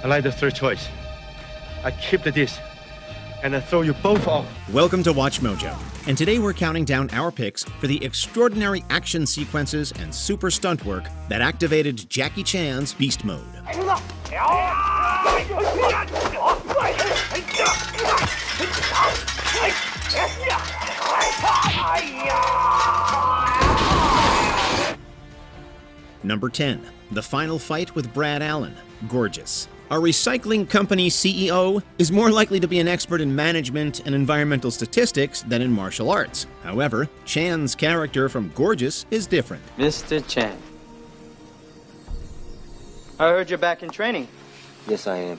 I like the third choice. I keep the disc, and I throw you both off. Welcome to Watch Mojo, and today we're counting down our picks for the extraordinary action sequences and super stunt work that activated Jackie Chan's beast mode. Number 10. The final fight with Brad Allen. Gorgeous. A recycling company CEO is more likely to be an expert in management and environmental statistics than in martial arts. However, Chan's character from Gorgeous is different. Mr. Chan, I heard you're back in training. Yes, I am.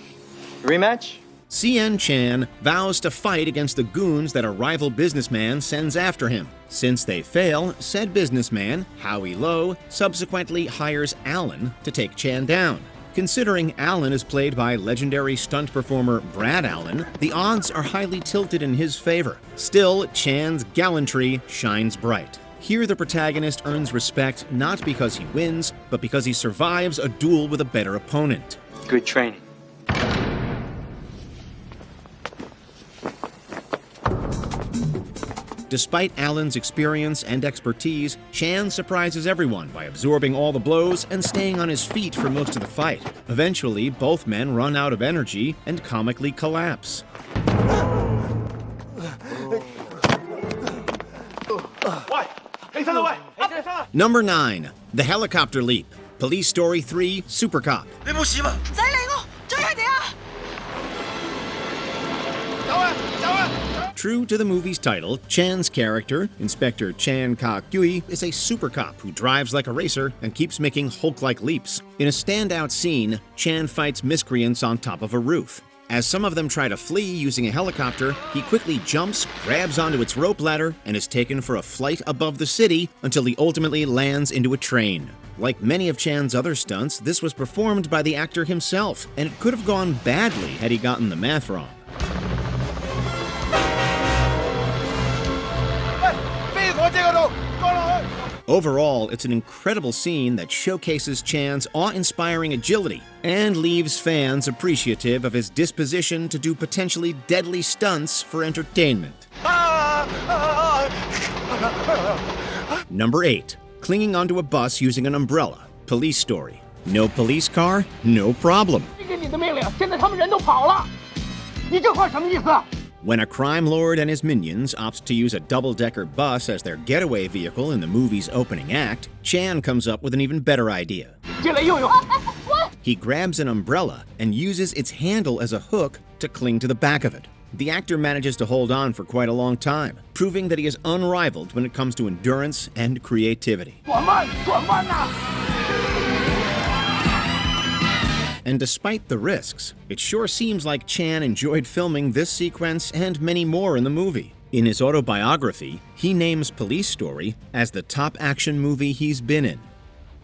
Rematch? CN Chan vows to fight against the goons that a rival businessman sends after him. Since they fail, said businessman, Howie Lowe, subsequently hires Allen to take Chan down. Considering Allen is played by legendary stunt performer Brad Allen, the odds are highly tilted in his favor. Still, Chan's gallantry shines bright. Here the protagonist earns respect not because he wins, but because he survives a duel with a better opponent. Good training. Despite Allen's experience and expertise, Chan surprises everyone by absorbing all the blows and staying on his feet for most of the fight. Eventually, both men run out of energy and comically collapse. Number 9. The Helicopter Leap. Police Story 3 Super Cop. True to the movie's title, Chan's character, Inspector Chan Ka-gyui, is a super cop who drives like a racer and keeps making Hulk-like leaps. In a standout scene, Chan fights miscreants on top of a roof. As some of them try to flee using a helicopter, he quickly jumps, grabs onto its rope ladder, and is taken for a flight above the city until he ultimately lands into a train. Like many of Chan's other stunts, this was performed by the actor himself, and it could have gone badly had he gotten the math wrong. Overall, it's an incredible scene that showcases Chan's awe-inspiring agility and leaves fans appreciative of his disposition to do potentially deadly stunts for entertainment. Number 8. Clinging onto a bus using an umbrella. Police Story. No police car? No problem. When a crime lord and his minions opt to use a double-decker bus as their getaway vehicle in the movie's opening act, Chan comes up with an even better idea. He grabs an umbrella and uses its handle as a hook to cling to the back of it. The actor manages to hold on for quite a long time, proving that he is unrivaled when it comes to endurance and creativity. And despite the risks, it sure seems like Chan enjoyed filming this sequence and many more in the movie. In his autobiography, he names Police Story as the top action movie he's been in.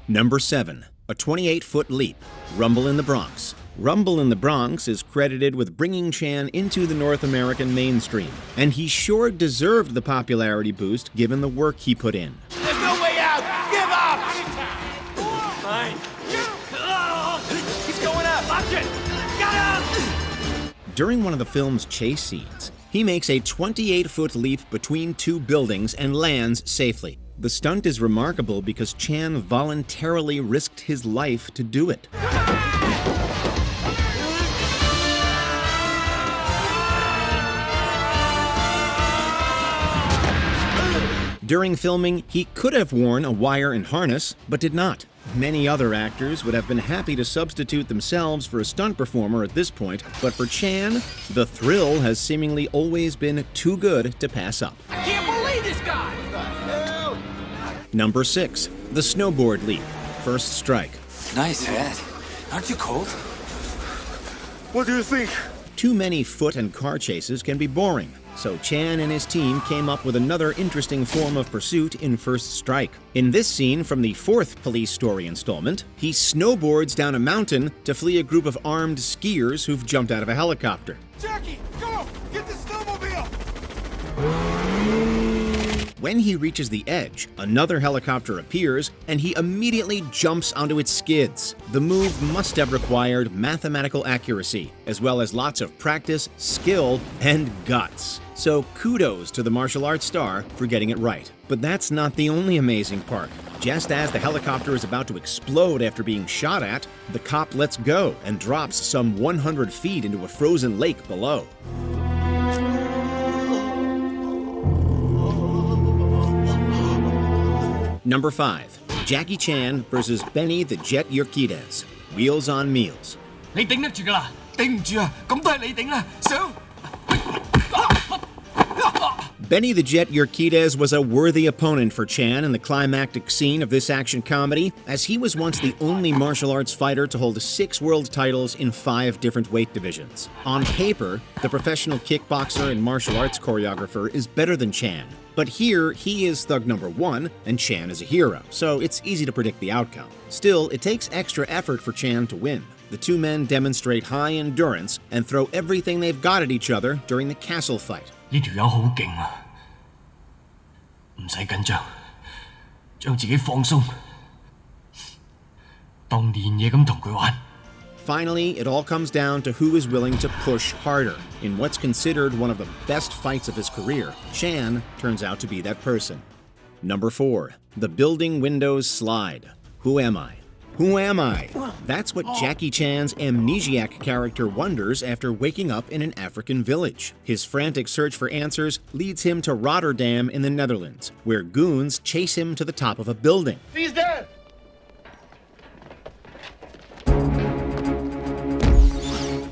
Number 7. A 28-foot leap. Rumble in the Bronx. Rumble in the Bronx is credited with bringing Chan into the North American mainstream, and he sure deserved the popularity boost given the work he put in. There's no way out! Give up! Fine. He's going up! Watch it! Got him! During one of the film's chase scenes, he makes a 28-foot leap between two buildings and lands safely. The stunt is remarkable because Chan voluntarily risked his life to do it. During filming, he could have worn a wire and harness, but did not. Many other actors would have been happy to substitute themselves for a stunt performer at this point, but for Chan, the thrill has seemingly always been too good to pass up. I can't believe this guy! Number 6. The Snowboard Leap. First Strike. Nice hat. Aren't you cold? What do you think? Too many foot and car chases can be boring, so Chan and his team came up with another interesting form of pursuit in First Strike. In this scene from the 4th Police Story installment, he snowboards down a mountain to flee a group of armed skiers who've jumped out of a helicopter. Jackie, go! Get the snowmobile! When he reaches the edge, another helicopter appears, and he immediately jumps onto its skids. The move must have required mathematical accuracy, as well as lots of practice, skill, and guts. So kudos to the martial arts star for getting it right. But that's not the only amazing part. Just as the helicopter is about to explode after being shot at, the cop lets go and drops some 100 feet into a frozen lake below. Number 5. Jackie Chan versus Benny the Jet Urquidez. Wheels on Meals. 你頂得住㗎啦，頂唔住啊，咁都係你頂啦，想。 Benny the Jet Urquidez was a worthy opponent for Chan in the climactic scene of this action comedy, as he was once the only martial arts fighter to hold 6 world titles in 5 different weight divisions. On paper, the professional kickboxer and martial arts choreographer is better than Chan. But here, he is thug number 1, and Chan is a hero, so it's easy to predict the outcome. Still, it takes extra effort for Chan to win. The two men demonstrate high endurance and throw everything they've got at each other during the castle fight. 呢條友好勁啊！唔使緊張，將自己放鬆，當練嘢咁同佢玩。 Finally, it all comes down to who is willing to push harder. In what's considered one of the best fights of his career, Chan turns out to be that person. Number 4. The Building Windows Slide. Who am I? Who am I? That's what Jackie Chan's amnesiac character wonders after waking up in an African village. His frantic search for answers leads him to Rotterdam in the Netherlands, where goons chase him to the top of a building. He's there!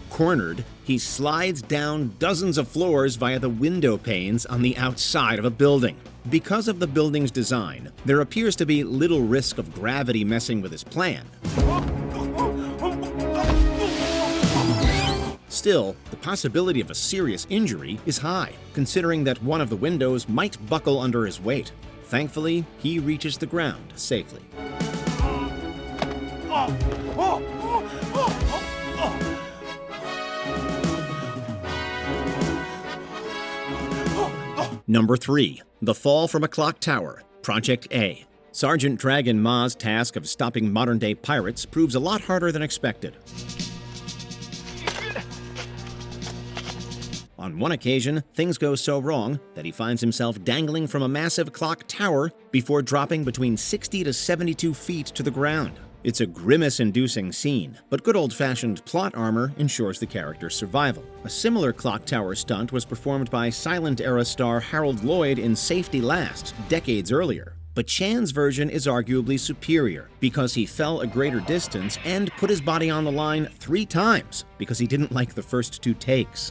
Cornered, he slides down dozens of floors via the window panes on the outside of a building. Because of the building's design, there appears to be little risk of gravity messing with his plan. Still, the possibility of a serious injury is high, considering that one of the windows might buckle under his weight. Thankfully, he reaches the ground safely. Number 3. The Fall from a Clock Tower, Project A. Sergeant Dragon Ma's task of stopping modern-day pirates proves a lot harder than expected. On one occasion, things go so wrong that he finds himself dangling from a massive clock tower before dropping between 60 to 72 feet to the ground. It's a grimace-inducing scene, but good old-fashioned plot armor ensures the character's survival. A similar clock tower stunt was performed by silent-era star Harold Lloyd in Safety Last, decades earlier. But Chan's version is arguably superior because he fell a greater distance and put his body on the line 3 times because he didn't like the first 2 takes.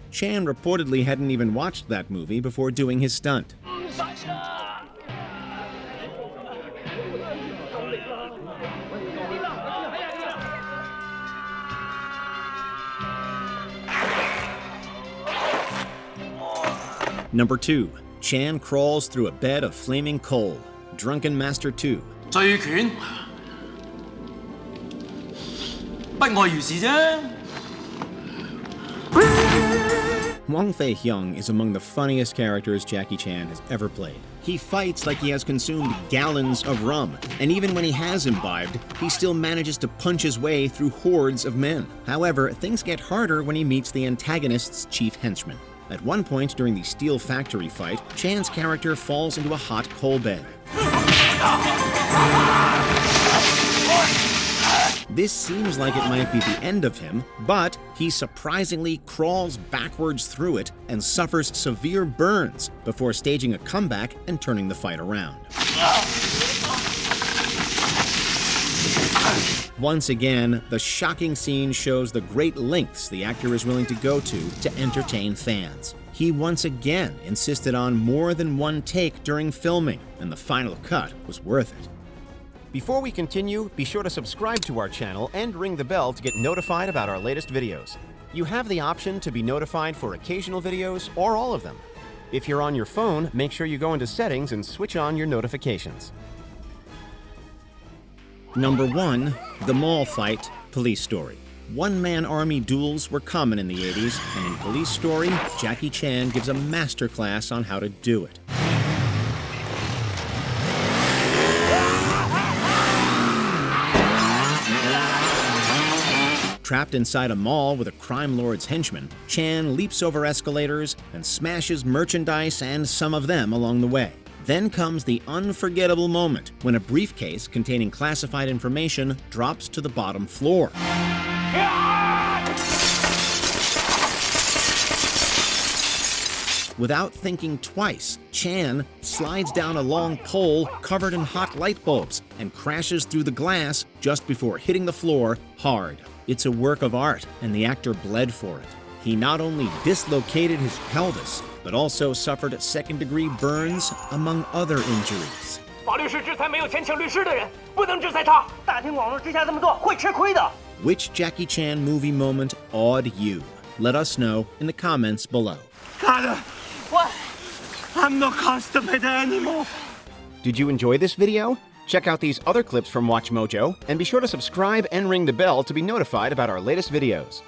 Chan reportedly hadn't even watched that movie before doing his stunt. Number 2. Chan crawls through a bed of flaming coal. Drunken Master 2. 醉拳，不外如是啫。 Wang Fei-hyung is among the funniest characters Jackie Chan has ever played. He fights like he has consumed gallons of rum, and even when he has imbibed, he still manages to punch his way through hordes of men. However, things get harder when he meets the antagonist's chief henchman. At one point during the steel factory fight, Chan's character falls into a hot coal bed. This seems like it might be the end of him, but he surprisingly crawls backwards through it and suffers severe burns before staging a comeback and turning the fight around. Once again, the shocking scene shows the great lengths the actor is willing to go to entertain fans. He once again insisted on more than one take during filming, and the final cut was worth it. Before we continue, be sure to subscribe to our channel and ring the bell to get notified about our latest videos. You have the option to be notified for occasional videos or all of them. If you're on your phone, make sure you go into Settings and switch on your notifications. Number 1. The Mall Fight, Police Story. One-man army duels were common in the 80s, and in Police Story, Jackie Chan gives a masterclass on how to do it. Trapped inside a mall with a crime lord's henchman, Chan leaps over escalators and smashes merchandise and some of them along the way. Then comes the unforgettable moment when a briefcase containing classified information drops to the bottom floor. Without thinking twice, Chan slides down a long pole covered in hot light bulbs and crashes through the glass just before hitting the floor hard. It's a work of art, and the actor bled for it. He not only dislocated his pelvis, but also suffered second-degree burns, among other injuries. 法律是制裁没有钱请律师的人，不能制裁他。大庭广众之下这么做会吃亏的。 Which Jackie Chan movie moment awed you? Let us know in the comments below. Carter, What? I'm not constipated anymore. Did you enjoy this video? Check out these other clips from WatchMojo, and be sure to subscribe and ring the bell to be notified about our latest videos.